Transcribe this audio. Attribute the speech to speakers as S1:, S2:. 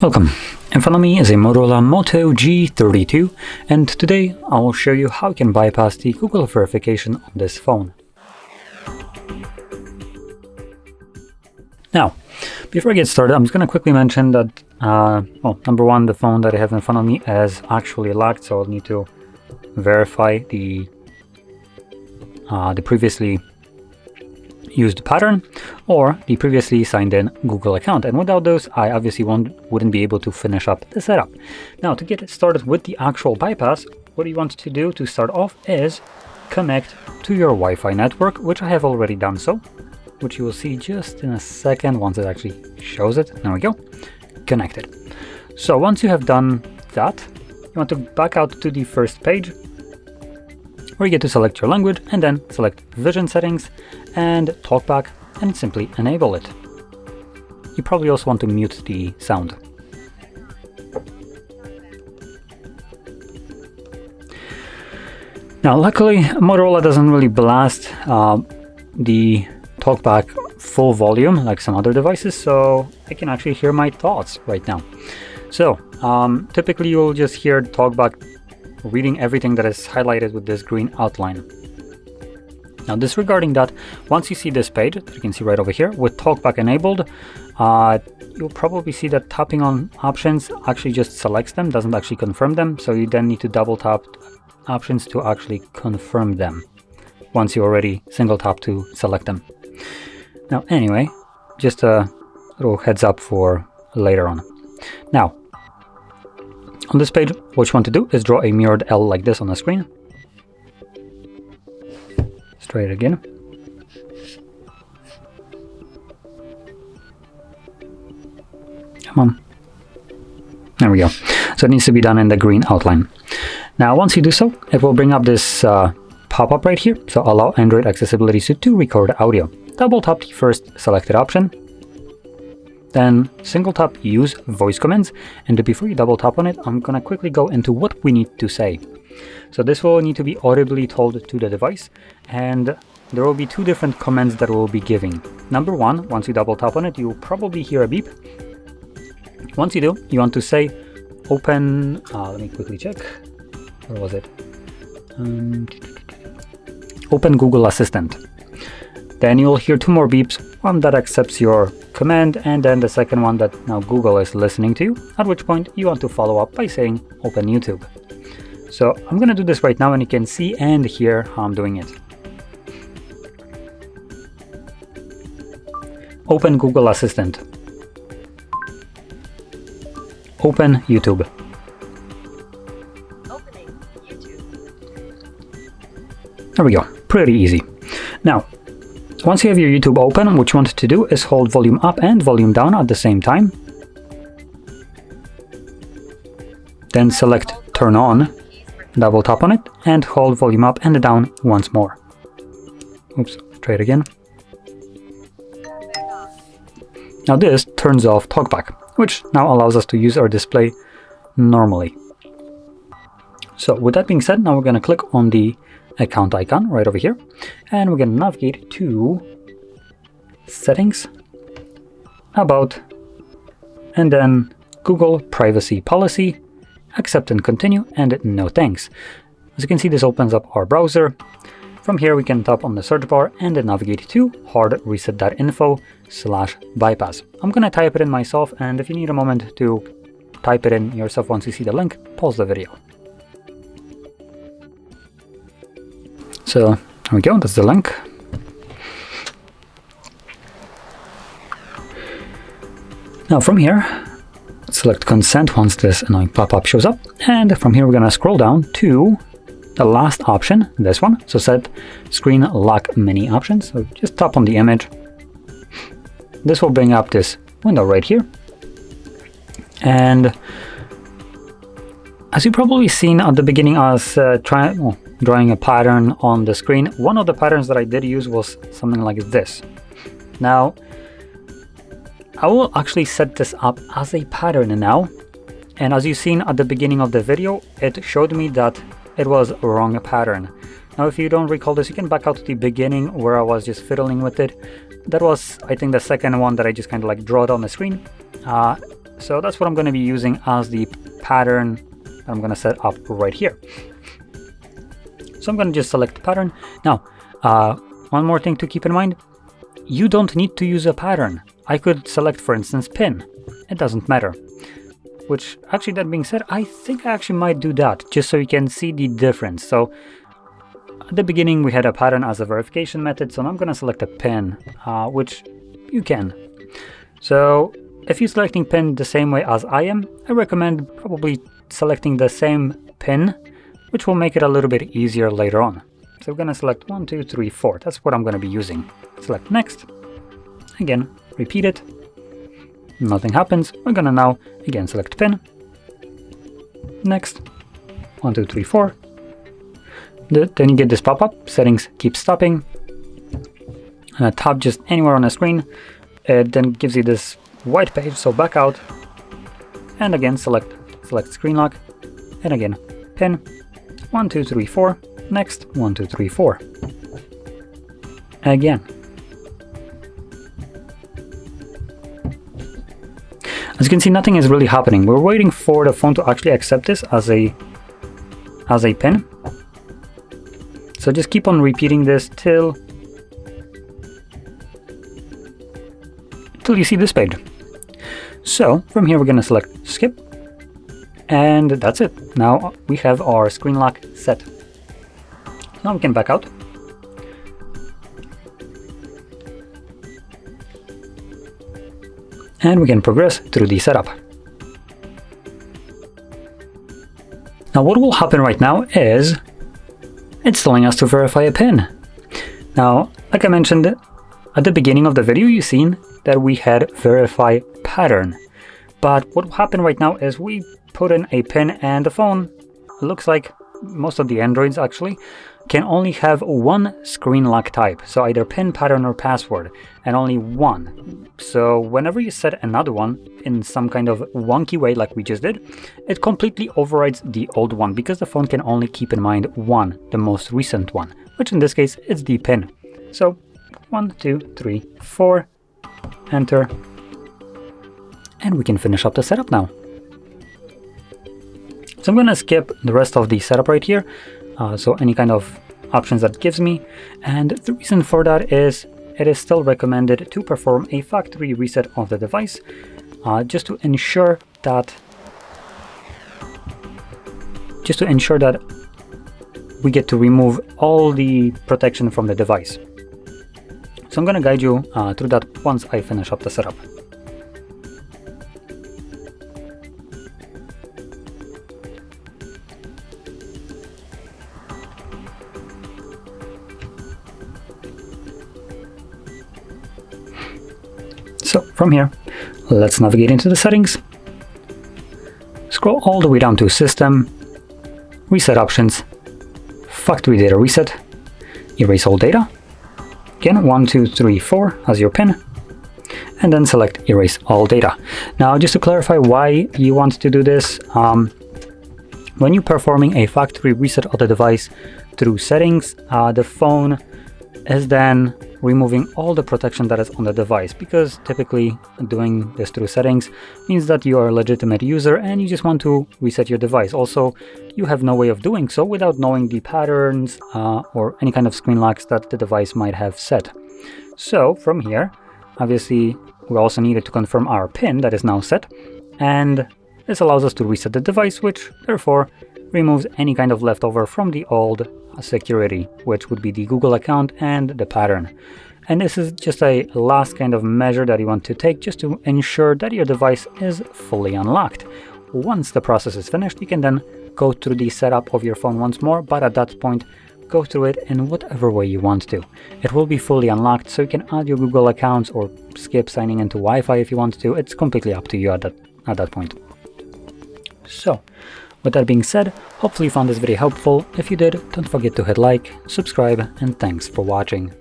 S1: Welcome. In front of me is a Motorola Moto G32, and today I will show you how you can bypass the Google verification on this phone. Now, before I get started, I'm just going to quickly mention that, number one, the phone that I have in front of me is actually locked, so I'll need to verify the previously used pattern or the previously signed in Google account, and without those I obviously wouldn't be able to finish up the setup. Now, to get started with the actual bypass, what you want to do to start off is connect to your Wi-Fi network, which I have already done so, which you will see just in a second once it actually shows it. There we go, connected. So once you have done that, you want to back out to the first page where you get to select your language and then select vision settings and talkback and simply enable it. You probably also want to mute the sound. Now, luckily, Motorola doesn't really blast the talkback full volume like some other devices, so I can actually hear my thoughts right now. So typically you'll just hear talkback reading everything that is highlighted with this green outline. Now, disregarding that, once you see this page that you can see right over here with talkback enabled, you'll probably see that tapping on options actually just selects them, doesn't actually confirm them, so you then need to double tap options to actually confirm them once you already single tap to select them. Now, anyway, just a little heads up for later on. Now, on this page, what you want to do is draw a mirrored L like this on the screen. Straight again. Come on. There we go. So it needs to be done in the green outline. Now, once you do so, it will bring up this pop-up right here. So allow Android accessibility to record audio. Double tap the first selected option. Then single tap use voice commands, and before you double tap on it, I'm gonna quickly go into what we need to say. So this will need to be audibly told to the device, and there will be two different commands that we'll be giving. Number one, once you double tap on it, you'll probably hear a beep. Once you do, you want to say open, let me quickly check, where was it? Open Google Assistant. Then you'll hear two more beeps, one that accepts your command, and then the second one that now Google is listening to you, at which point you want to follow up by saying open YouTube. So I'm going to do this right now, and you can see and hear how I'm doing it. Open Google Assistant. Open YouTube.
S2: Opening YouTube.
S1: There we go, pretty easy. Now, once you have your YouTube open, what you want to do is hold volume up and volume down at the same time. Then select turn on, double tap on it, and hold volume up and down once more. Oops, try it again. Now this turns off talkback, which now allows us to use our display normally. So with that being said, now we're going to click on the account icon right over here, and we're going to navigate to settings, about, and then Google privacy policy, accept and continue, and no thanks. As you can see, this opens up our browser. From here we can tap on the search bar and then navigate to HardReset.Info/bypass. I'm going to type it in myself, and if you need a moment to type it in yourself once you see the link, pause the video. So there we go, that's the link. Now from here, select consent once this annoying pop-up shows up, and from here we're going to scroll down to the last option, this one. So set screen lock mini options. So just tap on the image. This will bring up this window right here. And as you've probably seen at the beginning, I was drawing a pattern on the screen. One of the patterns that I did use was something like this. Now, I will actually set this up as a pattern now. And as you've seen at the beginning of the video, it showed me that it was a wrong pattern. Now, if you don't recall this, you can back out to the beginning where I was just fiddling with it. That was, I think, the second one that I just kind of like drew it on the screen. So that's what I'm going to be using as the pattern that I'm going to set up right here. So I'm going to just select pattern. Now, one more thing to keep in mind, you don't need to use a pattern. I could select, for instance, pin. It doesn't matter. Which, actually, that being said, I think I actually might do that, just so you can see the difference. So at the beginning, we had a pattern as a verification method, so now I'm going to select a pin, which you can. So if you're selecting pin the same way as I am, I recommend probably selecting the same pin, which will make it a little bit easier later on. So we're going to select 1, 2, 3, 4. That's what I'm going to be using. Select next. Again, repeat it. Nothing happens. We're going to now, again, select pin. Next. 1, 2, 3, 4. Then you get this pop-up. Settings, keep stopping. And tap just anywhere on the screen. It then gives you this white page, so back out. And again, select screen lock. And again, pin. 1, 2, 3, 4. Next, 1, 2, 3, 4. Again. As you can see, nothing is really happening. We're waiting for the phone to actually accept this as a pin. So just keep on repeating this till you see this page. So from here, we're going to select skip. And that's it. Now we have our screen lock set. Now we can back out. And we can progress through the setup. Now what will happen right now is it's telling us to verify a PIN. Now, like I mentioned at the beginning of the video, you've seen that we had verify pattern. But what will happen right now is we put in a PIN and the phone, looks like most of the Androids actually, can only have one screen lock type. So either PIN, pattern, or password, and only one. So whenever you set another one in some kind of wonky way like we just did, it completely overrides the old one because the phone can only keep in mind one, the most recent one, which in this case is the PIN. So 1, 2, 3, 4, enter, and we can finish up the setup now. So I'm going to skip the rest of the setup right here, so any kind of options that it gives me, and the reason for that is it is still recommended to perform a factory reset of the device, just to ensure that we get to remove all the protection from the device. So I'm going to guide you through that once I finish up the setup. So from here, let's navigate into the settings, scroll all the way down to System, Reset Options, Factory Data Reset, Erase All Data, again 1, 2, 3, 4 as your PIN, and then select Erase All Data. Now just to clarify why you want to do this, when you're performing a factory reset of the device through settings, the phone is then removing all the protection that is on the device, because typically doing this through settings means that you are a legitimate user and you just want to reset your device. Also, you have no way of doing so without knowing the patterns or any kind of screen locks that the device might have set. So from here, obviously, we also needed to confirm our PIN that is now set, and this allows us to reset the device, which therefore removes any kind of leftover from the old security, which would be the Google account and the pattern. And this is just a last kind of measure that you want to take just to ensure that your device is fully unlocked. Once the process is finished, you can then go through the setup of your phone once more, but at that point, go through it in whatever way you want to. It will be fully unlocked, so you can add your Google accounts or skip signing into Wi-Fi if you want to. It's completely up to you at that point. So, with that being said, hopefully you found this video helpful. If you did, don't forget to hit like, subscribe, and thanks for watching.